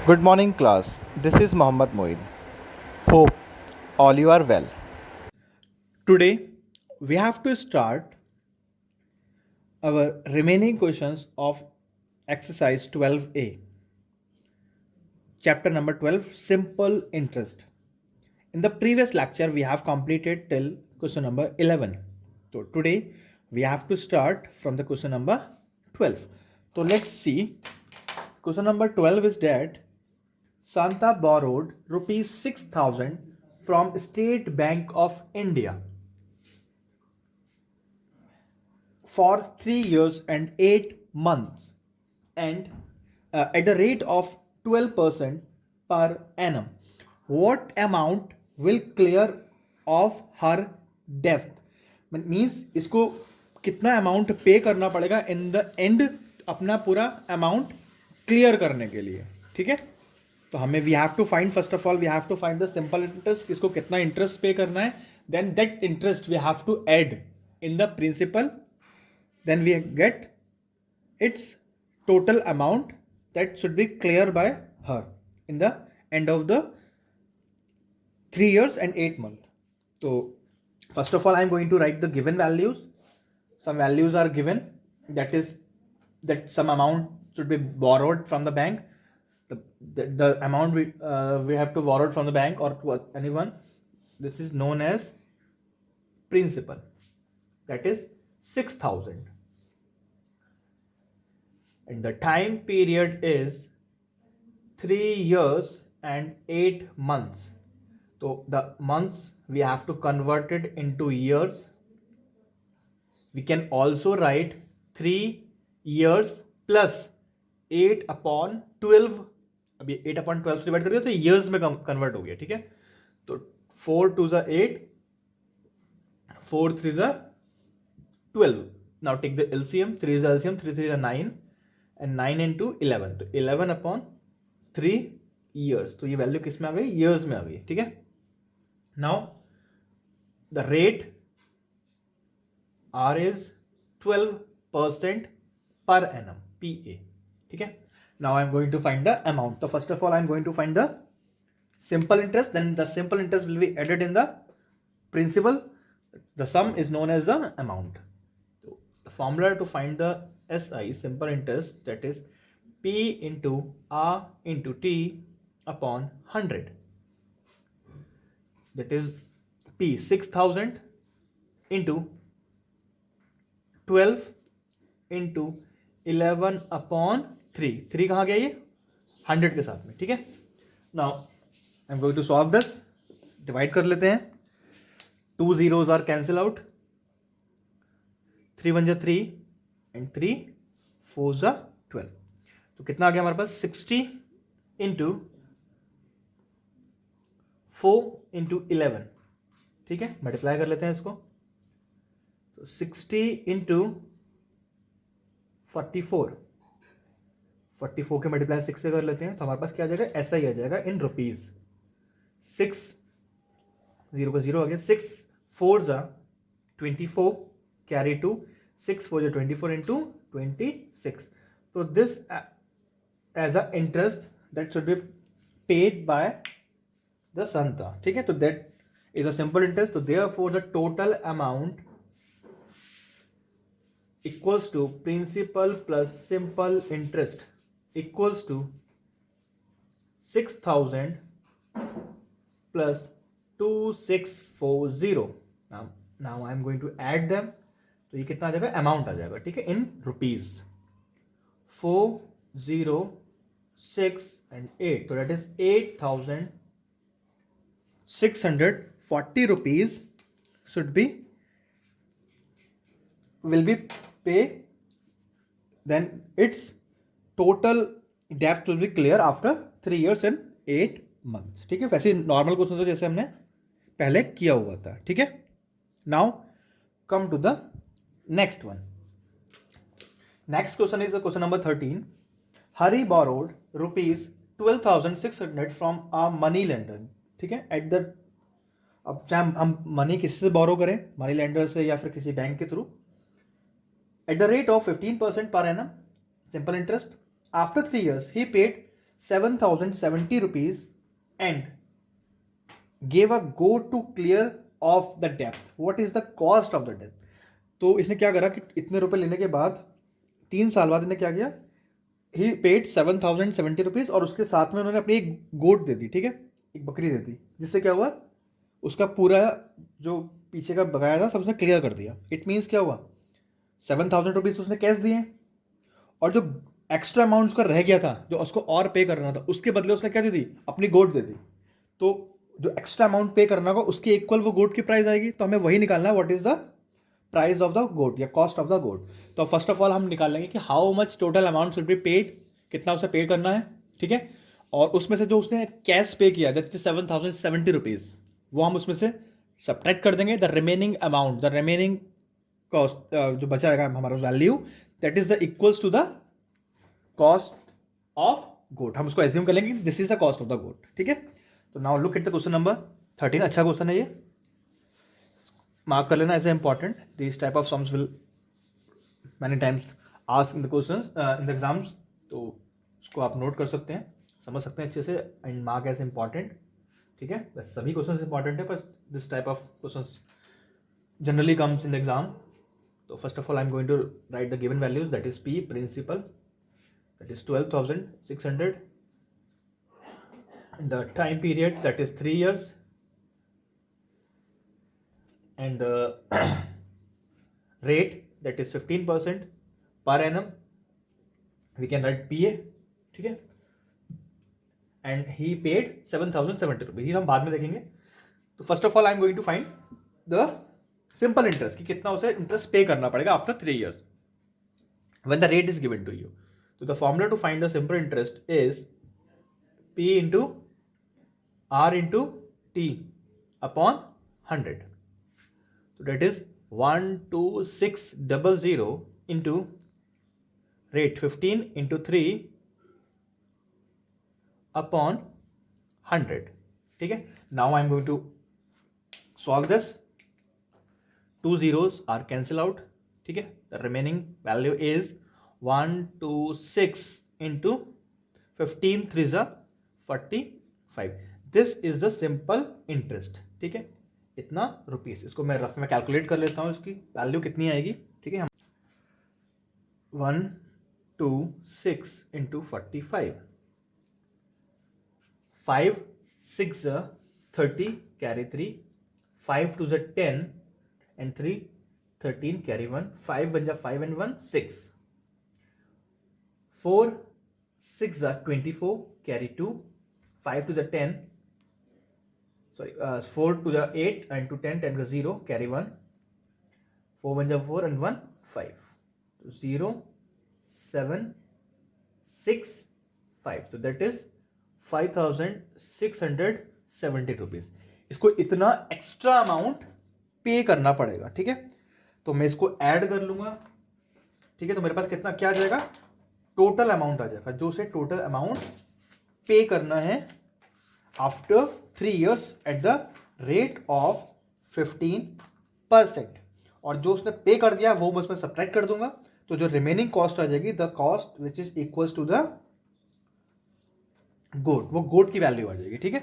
Good morning, class. This is Mohammad Moin. Hope all you are well. Today, we have to start our remaining questions of exercise 12A, chapter number 12, simple interest. In the previous lecture, we have completed till question number 11. So, today, we have to start from the question number 12. So, let's see. Question number 12 is that Santa borrowed rupees 6,000 from State Bank of India for 3 years and 8 months and at the rate of 12% per annum. What amount will clear of her debt? Means इसको कितना amount पे करना पड़ेगा in the end अपना पूरा amount clear करने के लिए. ठीक है, तो हमें we have to find first of all we have to find the simple interest. इसको कितना इंटरेस्ट पे करना है, then that interest we have to add in the principal, then we get its total amount that should be clear by her in the end of the 3 years and 8 months. So first of all I am going to write the given values. Some values are given, that is that some amount should be borrowed from the bank. The amount we have to borrow from the bank or to anyone, this is known as principal, that is 6,000, and the time period is 3 years and 8 months. So the months we have to convert it into years. We can also write 3 years plus 8 upon 12. अभी 8 upon 12 से divide कर दिया तो years में convert हो गया. ठीक है, तो 4 2 is 8, 4 3 is 12. Now take the LCM. 3 is the LCM, 3 3 is 9 and 9 into 11, तो 11 upon 3 years. तो ये वैल्यू किस में आ गई, years में आ गई. ठीक है, now the rate R is 12% per annum, PA. ठीक है, now I am going to find the amount. So first of all I am going to find the simple interest, then the simple interest will be added in the principal. The sum is known as the amount. So the formula to find the SI, simple interest, that is P into R into T upon 100. That is P 6,000 into 12 into 11 upon 3. 3 कहाँ गया ये 100 के साथ में. ठीक है, now I am going to solve this. Divide कर लेते हैं. 2 zeros are cancel out. 3 1 3 and 3 4 12. तो कितना आ गया हमारे पास 60 इंटू 4 इंटू 11. ठीक है, मल्टीप्लाई कर लेते हैं इसको. तो 60 इंटू 44 के मल्टीप्लाई 6 से कर लेते हैं तो हमारे पास क्या आ जाएगा, ऐसा ही आ जाएगा इन रुपीज. 6 0 का 0 आ गया. 6 4 24 carry 2, 6 4 24 into 26. So this as a interest that should be paid by the Santa. ठीक है, तो that is a simple interest. So therefore the total amount equals to principal plus simple interest equals to 6,000 plus 2640. Now I am going to add them. तो ये कितना आ जाएगा, amount आ जाएगा. ठीक है, इन रुपीज 406 and 8, तो that is 8,640 rupees should be will be pay, then its total debt will be clear after 3 years and 8 months. ठीक है, वैसे नॉर्मल क्वेश्चन तो जैसे हमने पहले किया हुआ था. ठीक है, now come to the next one. Next question is the question number 13. Hari borrowed rupees 12,600 from a money lender. ठीक है, एट द, अब चाहे हम मनी किसी से बोरो करें, मनी लेंडर से या फिर किसी बैंक के through, eight the rate of 15% per annum, simple interest. After 3 years he paid 7,070 rupees and gave a goat to clear off the debt. What is the cost of the debt? तो इसने क्या करा कि इतने रुपए लेने के बाद 3 साल बाद इन्हें क्या किया, ही पेड 7,070 रुपीज़ और उसके साथ में उन्होंने अपनी एक गोट दे दी, ठीक है, एक बकरी दे दी, जिससे क्या हुआ, उसका पूरा जो पीछे का बकाया था सब उसने क्लियर कर दिया. इट मीन्स क्या हुआ, 7,000 रुपीज़ उसने कैश दिए और जो एक्स्ट्रा अमाउंट उसका रह गया था जो उसको और पे करना था उसके बदले उसने क्या दे दी, अपनी गोट दे दी. तो जो एक्स्ट्रा अमाउंट पे करना होगा उसके इक्वल वो गोट की प्राइस आएगी. तो हमें वही निकालना है, what is the price of the goat या कॉस्ट ऑफ द गोट. तो फर्स्ट ऑफ ऑल हम निकाल लेंगे कि how much total amount should be paid, कितना उसे पे करना है, ठीक है. और उसमें से जो उसने कैश पे किया दैट इज 7,070 रुपीज़, वो हम उसमें से सब्ट्रैक्ट कर देंगे. The remaining amount, the remaining cost जो बचाएगा हमारा value, that is the equals to the cost of goat. हम उसको एज्यूम कर लेंगे this is the cost of the goat, ठीक है. तो now look at the question number 13. अच्छा क्वेश्चन है ये, मार्क कर लेना as a important. This type of sums will many times ask in the questions in the exams. तो उसको आप नोट कर सकते हैं, समझ सकते हैं अच्छे से एंड मार्क एज इंपॉर्टेंट, ठीक है. बस सभी क्वेश्चन इंपॉर्टेंट है, बस this type of question generally comes in the exam. तो first of all I am going to write the given values, that is p principal, that is 12,600, and the time period that is 3 years, and rate that is 15% per annum, we can write PA, ठीक है. and he paid 7,070 rupees, ये हम बाद में देखेंगे. तो first of all I am going to find the simple interest कि कितना उसे इंटरेस्ट पे करना पड़ेगा after 3 years when the rate is given to you. So the formula to find the simple interest is P into R into T upon 100. So that is 12600 into rate 15 into 3 upon 100. ठीक है. Now I am going to solve this. 2 zeros are cancel out. ठीक है. The remaining value is 126 into 15 3s are 45. This is the simple interest, ठीक है. इतना rupees, इसको मैं rough में कैलकुलेट कर लेता हूँ, इसकी वैल्यू कितनी आएगी, ठीक है. 126 into 45, 5 6 30 carry 3, 5 2 10 and 3 13 carry 1, 5 1 5 and 1 6, 4 6 24 carry 2, 5 to the 10, sorry 4 to the 8 and to 10 10 का 0 carry 1, 4 1 4 and 1 5, so 0 7 6 5, so that is 5,670 rupees. इसको इतना एक्स्ट्रा अमाउंट पे करना पड़ेगा, ठीक है. तो मैं इसको ऐड कर लूंगा, ठीक है. तो मेरे पास कितना क्या आ जाएगा, टोटल अमाउंट आ जाएगा, जो से टोटल अमाउंट पे करना है after 3 years at the rate of 15%. और जो उसने पे कर दिया वो मैं उसमें सब्ट्रैक्ट कर दूंगा. तो जो रिमेनिंग कॉस्ट आ जाएगी, the cost which is equals to the goat, वो गोट की वैल्यू आ जाएगी, ठीक है.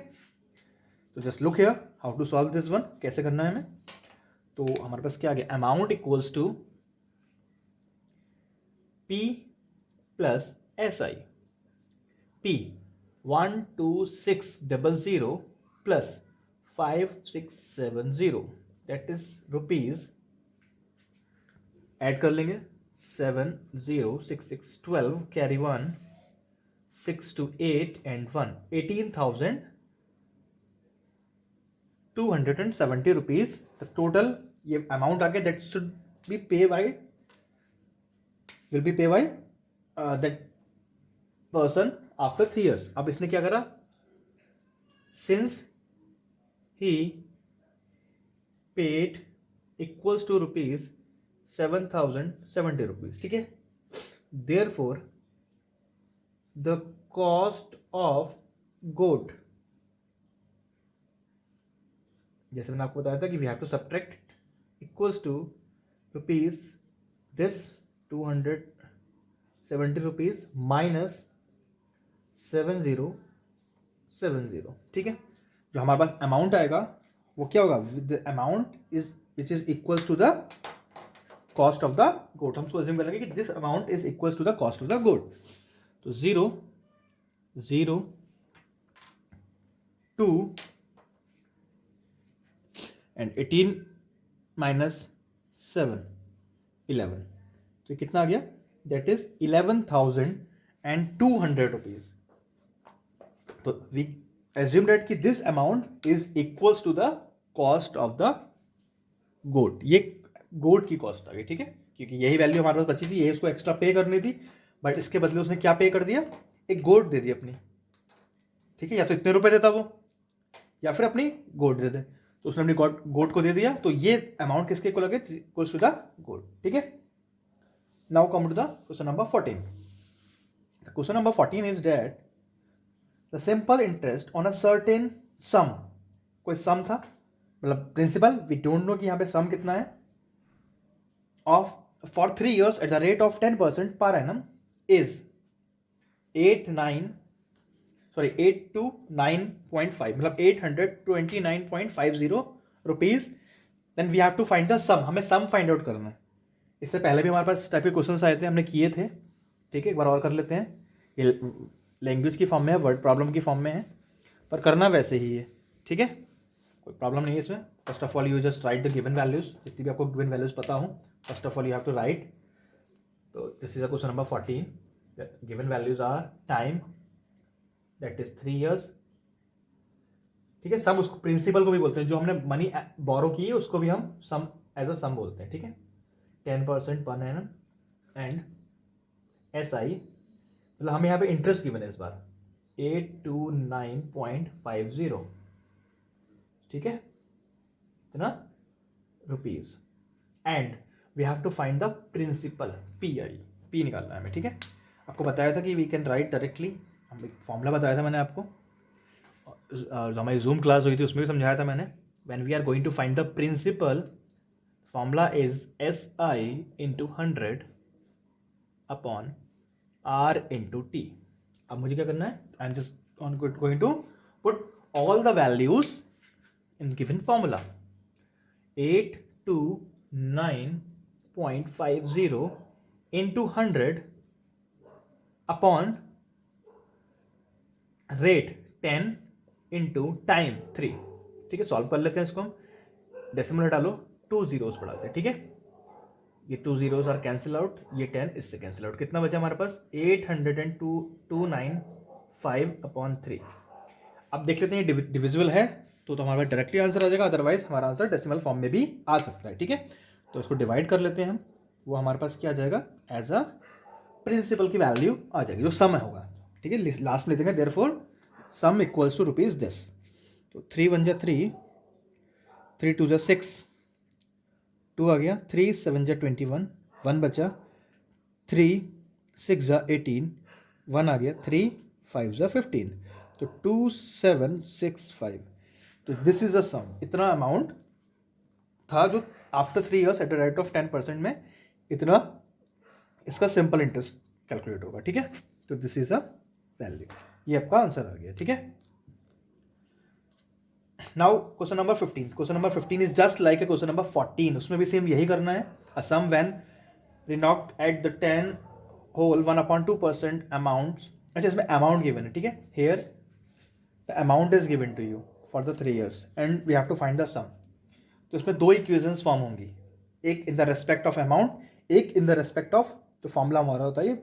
तो just look here how to solve this one, कैसे करना है हमें. तो हमारे पास क्या आ गया, amount equals to P plus S I. P 12600 plus 5670, that is rupees, add कर लेंगे 7 0 6 6 12 carry 1 6 to 8 and 1 18,270 rupees. The total ये अमाउंट आ गया, that should be pay by, will be pay by that person after 3 years. अब इसने क्या करा, since he paid equals to rupees 7,070 rupees, ठीक है. Therefore the cost of goat, जैसे मैंने आपको बताया था कि we have to subtract, equals to rupees this 270 rupees minus 7070, ठीक है। जो हमारे पास अमाउंट आएगा वो क्या होगा, the amount is which is equals to the cost of the goat. हम उसको अज्यूम कर लेंगे कि this amount is equals to the cost of the goat. तो 0 0 2 एंड 18 माइनस 7 11, तो कितना आ गया, दैट इज 11,200 रुपीज। तो वी एज्यूम दैट कि this amount is equals to the cost of the goat. ये गोट की कॉस्ट आ गई, ठीक है, क्योंकि यही वैल्यू हमारे पास बची थी, यही उसको एक्स्ट्रा पे करनी थी, बट इसके बदले उसने क्या पे कर दिया, एक गोट दे दी अपनी, ठीक है। या तो इतने रुपए देता वो, या फिर अपनी गोट दे दे, तो उसने अपनी गोट को दे दिया। तो ये अमाउंट किसके को लगे, इक्वल्स टू द गोट, ठीक है। Now come to the question number 14. The question number 14 is that the simple interest on a certain sum, कोई सम था, मतलब प्रिंसिपल, वी डोंट नो कि यहाँ पे सम कितना है, of for 3 years at the rate of 10% per annum is 829.5, मतलब 829.50 rupees. Then we have to find the sum, हमें सम फाइंड आउट करना है। इससे पहले भी हमारे पास इस टाइप के क्वेश्चंस आए थे, हमने किए थे, ठीक है। एक बार और कर लेते हैं। ये लैंग्वेज की फॉर्म में है, वर्ड प्रॉब्लम की फॉर्म में है, पर करना वैसे ही है, ठीक है, कोई प्रॉब्लम नहीं है इसमें। First of all you just write the given values, जितनी भी आपको गिवन वैल्यूज पता हो, first of all you have to write. तो this is a question number 14, given values are time that is 3 years, ठीक है। सम उसको प्रिंसिपल को भी बोलते हैं, जो हमने मनी बोरो की है उसको भी हम सम एज अ सम बोलते हैं, ठीक है। 10% पर एनम एंड SI, मतलब हमें यहाँ पे इंटरेस्ट गिवन है इस बार 829.50, ठीक है, इतना rupees. And we have to find the principal, P निकालना है हमें, ठीक है। आपको बताया था कि वी कैन राइट डायरेक्टली, हम एक फॉर्मूला बताया था मैंने आपको, जो हमारी जूम क्लास हुई थी उसमें भी समझाया था मैंने। When we are going to find the principal, formula is SI into 100 upon R into T। अब मुझे क्या करना है, I am just going to put all the values in given formula. 829.50 into 100 upon rate 10 into time 3, ठीक है। Solve कर लेते हैं इसको हम, डेसिमल डालो, 2 zeros बढ़ाते हैं, ठीक है। ये 2 zeros आर कैंसिल आउट, ये 10 इससे कैंसिल आउट, कितना बचा हमारे पास 802.295 अपॉन 3। अब देख लेते हैं डिविजिबल है तो हमारे पास डायरेक्टली आंसर आ जाएगा, अदरवाइज हमारा आंसर डेसिमल फॉर्म में भी आ सकता है, ठीक है। तो इसको डिवाइड कर लेते हैं हम, वो हमारे पास क्या आ जाएगा, एज अ प्रिंसिपल की वैल्यू आ जाएगी, जो सम होगा, ठीक है। लास्ट में देखेंगे देयरफॉर सम इक्वल्स टू ₹10। तो 3 1 जा 3, 3 2 जा 6, 2 आ गया, 3 7 जा 21, 1 बचा, 3 6 जा 18, 1 आ गया, 3 5 जा 15, तो 2765। तो दिस इज अ सम, इतना अमाउंट था जो after 3 years at the rate of 10% में इतना इसका सिंपल इंटरेस्ट कैलकुलेट होगा, ठीक है। तो दिस इज अ वैल्यू, ये आपका आंसर आ गया, ठीक है। Now question number 15, question number 15 is just like a question number 14, उसमें भी सेम यही करना है। अ सम व्हेन रिनॉक्ड एट द 10 होल 1/2% अमाउंट, अच्छा इसमें अमाउंट गिवन है, ठीक है। Here the amount is given to you for the 3 years and we have to find the sum. तो इसमें दो इक्वेशंस फॉर्म होंगी, एक in the respect of amount, एक इन द रेस्पेक्ट ऑफ, जो फॉर्मूला हमारा होता है ये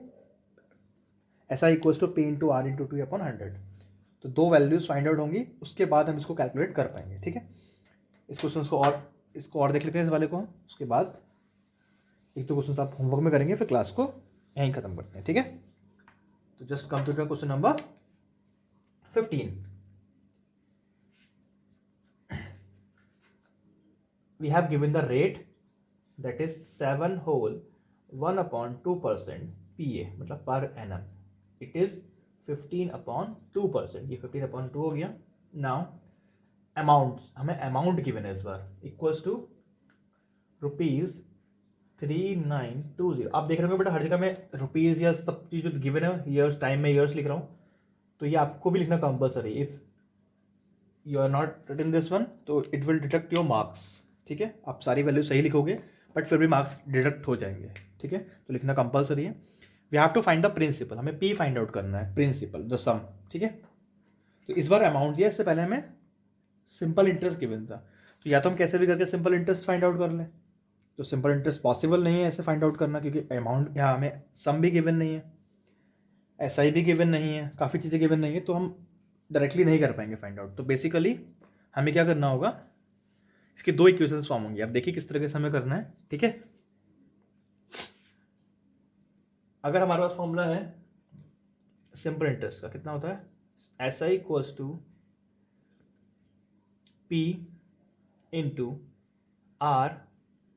SI equals to P into R into 2/100। तो दो वैल्यूज फाइंड आउट होंगी, उसके बाद हम इसको कैलकुलेट कर पाएंगे, ठीक है। इस क्वेश्चन को और देख लेते हैं इस वाले को, उसके बाद एक तो क्वेश्चन आप होमवर्क में करेंगे, फिर क्लास को यहीं खत्म करते हैं, ठीक है। तो just come to the question number 15। we have given the rate that is 7 whole 1/2% PA, मतलब पर एनम, इट इज 15/2%, ये 15/2 हो गया। नाउ अमाउंट, हमें अमाउंट गिवन है इस बार, इक्वल्स टू ₹3920। आप देख रहे हो बेटा हर जगह में रुपीज या सब चीज जो गिवन है, ईयर्स, टाइम में ईयर्स लिख रहा हूँ, तो ये आपको भी लिखना compulsory, if you are not written this one तो it will deduct your marks, ठीक है। आप सारी वैल्यू सही लिखोगे बट फिर भी मार्क्स डिडक्ट हो जाएंगे, ठीक है। तो लिखना कंपलसरी है। We have to find the principal, हमें पी फाइंड आउट करना है, प्रिंसिपल द सम, ठीक है। तो इस बार अमाउंट दिया, इससे पहले हमें सिंपल इंटरेस्ट गिवन था, तो या तो हम कैसे भी करके सिंपल इंटरेस्ट फाइंड आउट कर लें, तो सिंपल इंटरेस्ट पॉसिबल नहीं है ऐसे फाइंड आउट करना, क्योंकि अमाउंट यहाँ हमें सम भी गिवन नहीं है, एसआई भी गिवन नहीं है, काफ़ी चीज़ें गिवन नहीं है, तो हम डायरेक्टली नहीं कर पाएंगे फाइंड आउट। तो बेसिकली हमें क्या करना होगा, इसके दो इक्वेशंस फॉर्म होंगे। आप देखिए किस तरीके से हमें करना है, ठीक है। अगर हमारे पास फॉर्मूला है सिंपल इंटरेस्ट का, कितना होता है, S I equals to P into R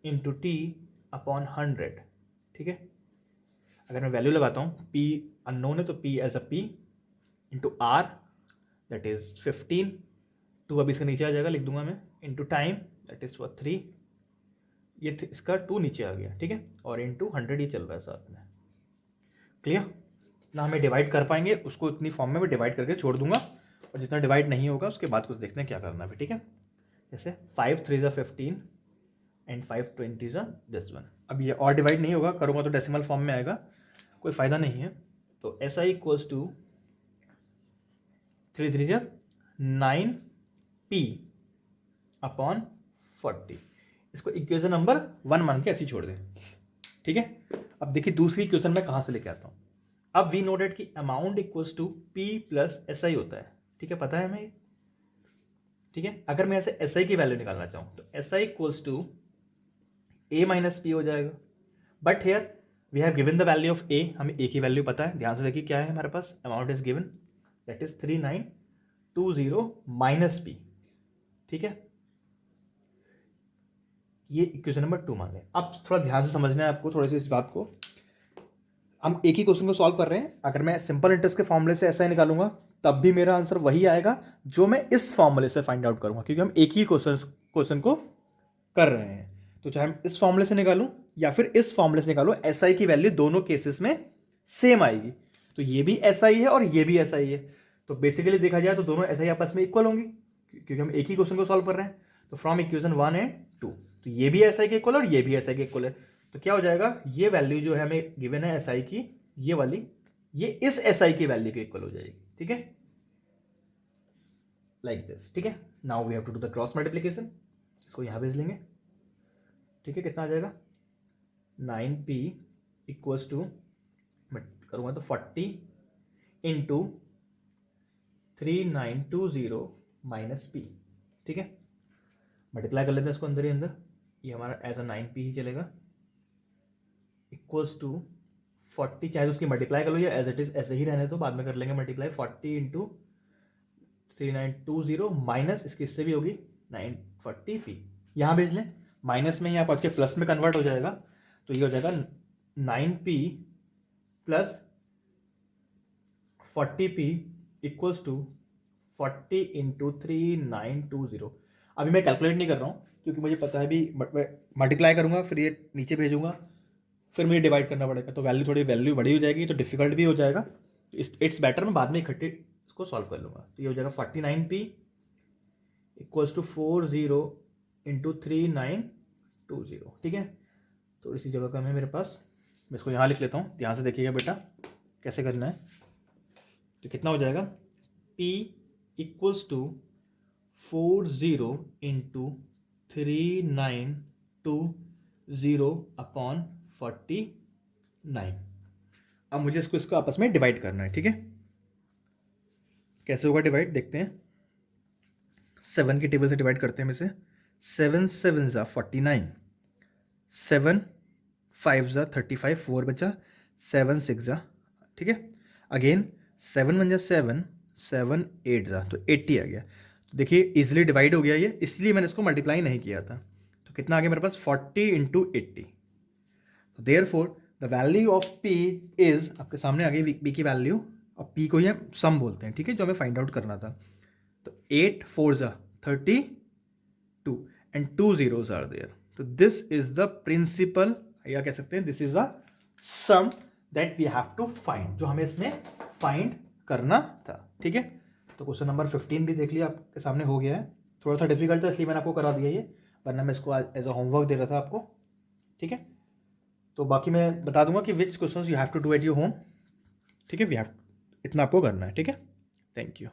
into T upon 100, ठीक है। अगर मैं वैल्यू लगाता हूँ, पी अननोन है तो P as a P into R that is 15, 2 अभी इसका नीचे आ जाएगा, लिख दूंगा मैं, into time that is for 3, ये इसका 2 नीचे आ गया, ठीक है, और इंटू 100 ये चल रहा है साथ में। क्लियर? ना हमें डिवाइड कर पाएंगे उसको इतनी फॉर्म में मैं डिवाइड करके छोड़ दूंगा, और जितना डिवाइड नहीं होगा उसके बाद कुछ देखते हैं क्या करना है, ठीक है। जैसे 5 3 ज़ा 15 एंड 5 20 ज़ा दिस वन। अब ये और डिवाइड नहीं होगा, करूँगा तो डेसिमल फॉर्म में आएगा, कोई फ़ायदा नहीं है। तो एस आई इक्वल्स टू 3 3 ज़ा 9 पी अपॉन 40। इसको इक्वेशन नंबर 1 मान के ऐसे छोड़ दें, ठीक है। अब देखिए दूसरी इक्वेशन मैं कहाँ से लेके आता हूँ। अब वी नोटेड कि amount equals to P plus S I होता है, ठीक है, पता है हमें, ठीक है। अगर मैं ऐसे एस आई की वैल्यू निकालना चाहूँ तो S I equals to A minus P हो जाएगा, but here we have given the value of A, हमें ए की वैल्यू पता है। ध्यान से देखिए क्या है हमारे पास, amount is given that is 3920 minus P, ठीक है। ये इक्वेशन नंबर 2 मान लें। अब थोड़ा ध्यान से समझना है आपको थोड़ी सी इस बात को। हम एक ही क्वेश्चन को सॉल्व कर रहे हैं, अगर मैं सिंपल इंटरेस्ट के फॉर्मूले से ऐसा ही निकालूंगा तब भी मेरा आंसर वही आएगा जो मैं इस फॉर्मूले से फाइंड आउट करूंगा, क्योंकि हम एक ही क्वेश्चन को कर रहे हैं। तो चाहे हम इस फॉर्मूले से निकालूं या फिर इस फॉर्मूले से निकालूं, एस आई की वैल्यू दोनों केसेस में सेम आएगी। तो ये भी एस आई है और ये भी एस आई है, तो बेसिकली देखा जाए तो दोनों एस आई आपस में इक्वल होंगी, क्योंकि हम एक ही क्वेश्चन को सॉल्व कर रहे हैं। तो फ्रॉम इक्वेशन 1 एंड 2, तो ये भी एस आई के इक्वल और ये भी एस आई के इक्वल है। तो क्या हो जाएगा, ये वैल्यू जो है हमें गिवन है एस आई की, ये वाली, ये इस एस आई की वैल्यू के इक्वल हो जाएगी, ठीक है, लाइक दिस, ठीक है। Now we have to do the cross multiplication, इसको यहां भेज लेंगे, ठीक है। कितना आ जाएगा, 9p इक्वल्स टू, मैं करूँगा तो 40 इंटू 3920 माइनस पी, ठीक है। मल्टीप्लाई कर लेते हैं इसको अंदर ही अंदर, ये हमारा एज अ 9p ही चलेगा, इक्वल्स टू 40, चाहे उसकी मल्टीप्लाई कर लो या एज इट इज ऐसे ही रहने दो, बाद में कर लेंगे मल्टीप्लाई, 40 इंटू 3920 माइनस इसकी इससे भी होगी 940p, यहाँ भेज लें, माइनस में यहाँ पहुँच के प्लस में कन्वर्ट हो जाएगा, तो ये हो जाएगा 9p plus 40p equals to 40 into 3920। अभी मैं कैलकुलेट नहीं कर रहा हूँ क्योंकि मुझे पता है भी मल्टीप्लाई करूँगा फिर ये नीचे भेजूंगा, फिर मुझे डिवाइड करना पड़ेगा, तो वैल्यू बड़ी हो जाएगी, तो डिफिकल्ट भी हो जाएगा। इट्स बेटर मैं बाद में इकट्ठे इसको सॉल्व कर लूँगा। तो ये हो जाएगा 49p इक्वल्स टू 40 इंटू 3920, ठीक है। थोड़ी सी जगह कम है मेरे पास, मैं इसको यहाँ लिख लेता हूँ, ध्यान से देखिएगा बेटा कैसे करना है। तो कितना हो जाएगा, p equals to 40 into 3920 upon 49। अब मुझे इसको आपस में डिवाइड करना है, ठीक है। कैसे होगा डिवाइड देखते हैं, 7 की टेबल से डिवाइड करते हैं इसे, 7 7 ज़ा 49, 7 5 ज़ा 35, 4 बचा, 7 6 ज़ा, ठीक है। अगेन 7 1 ज़ा 7, 7 8 ज़ा, तो 80 आ गया। तो देखिए इजीली डिवाइड हो गया ये, इसलिए मैंने इसको मल्टीप्लाई नहीं किया था। तो कितना आ गया मेरे पास, 40 इंटू 80। तो therefore the value of p is, आपके सामने आ गई p की वैल्यू, और p को ये सम बोलते हैं, ठीक है, जो हमें फाइंड आउट करना था। तो 8 4 ज़ा 32 एंड 2 zeros आर देयर। तो दिस इज द प्रिंसिपल, या कह सकते हैं this is the sum that we have to find, जो हमें इसमें फाइंड करना था। ठीक है, तो क्वेश्चन नंबर 15 भी देख लिया, आपके सामने हो गया है। थोड़ा सा डिफिकल्ट था इसलिए मैंने आपको करा दिया ये, वरना मैं इसको एज अ होमवर्क दे रहा था आपको। ठीक है, तो बाकी मैं बता दूंगा कि which questions you have to do at your home. ठीक है, वी हैव, इतना आपको करना है। ठीक है, थैंक यू।